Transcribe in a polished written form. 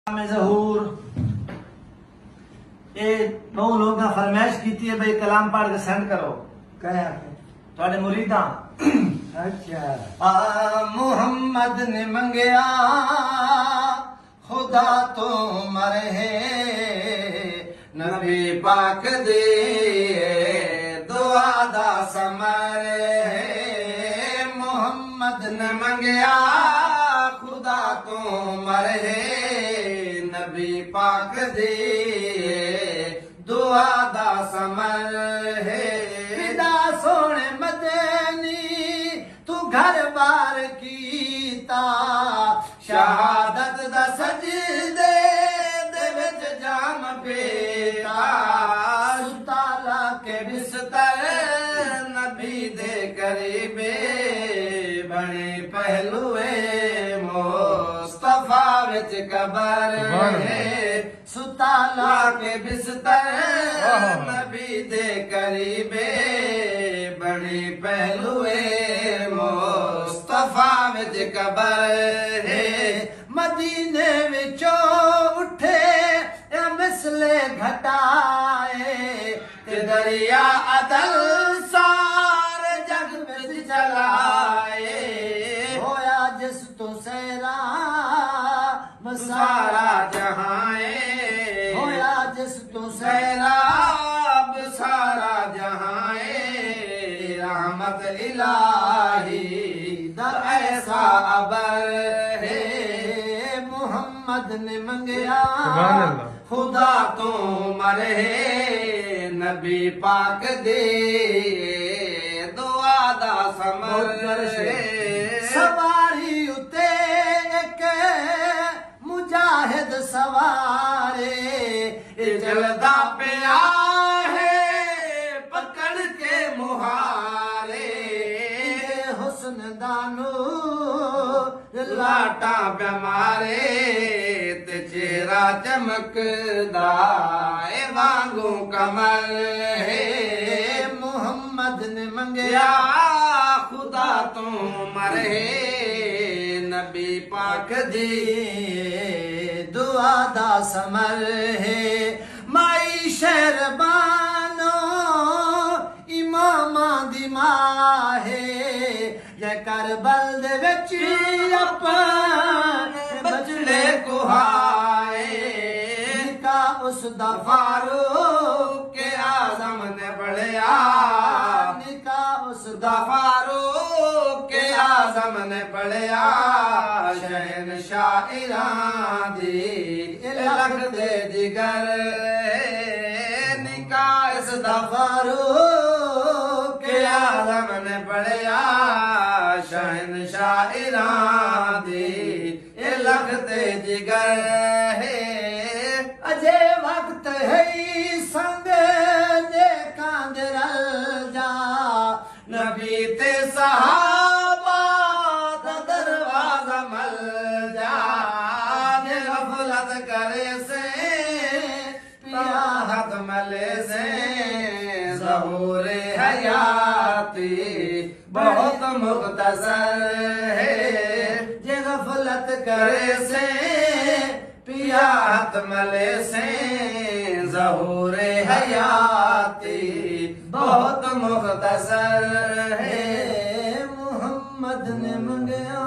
में ज़हूर ये दो लोग फरमाइश की थी भाई कलाम पढ़ के सेंड करो क्या थोड़े मुरीदा अच्छा मुहम्मद ने मंगया खुदा तो मरे नबी पाक दे दुआ दा समरे मुहम्मद ने मंगया खुदा तो मरे नबी पाक दे दुआ दा समर है विदा सोने मदनी तू घर बार कीता शहादत दा सजदे दे विच जाम पेता सुताला के बिस्तर नबी दे करीबे बने पहलुए मुस्तफा विच कबर है सुताला के बिस्तर नबी दे करीबे बड़ी पहलुए मुस्तफा विच कबर है मदीने विचों उठे या मिसले घटाए ते दरिया अदल सारे जग में चलाए होया जिस तो सहरा सारा जहां होया जिस तो सैराब सारा जहां रहमत इलाही दर ऐसा अबर है मुहम्मद ने मंगया खुदा तो मरे नबी पाक दे दुआ दा समर सवारी उते मुजाहिद सवारे चलदा पिया है पकड़ के मुहारे हुस्न दानो लाटा बेमारे ते चेहरा चमकदा वांगू कमर है मुहम्मद ने मंगया खुदा तू मरे नबी पाक दी दुआ दा समर है माई शहरबानो इमामा दी मां है ये करबल दे विच अपने बचड़े कुहाए निका उस दा फारूक के आजम ने पढ़िया निका उस दा फारूक के आजम ने पढ़िया शहनशाह इरान दी लख दे जिगर निकास दा फारूक के आजम ने पढ़िया शहनशाह इरान दी लख दे जिगर अजे वक्त है संग जे कांदर जा नबी ते सहाबा दा दरवाजा मल जा गफलत करे से पिया हाथ मले से ज़हूर हयाती बहुत मुख्तसर है जे गफलत करे से पिया हाथ मले से ज़हूर हयाती बहुत मुख्तसर है मुहम्मद ने मंगया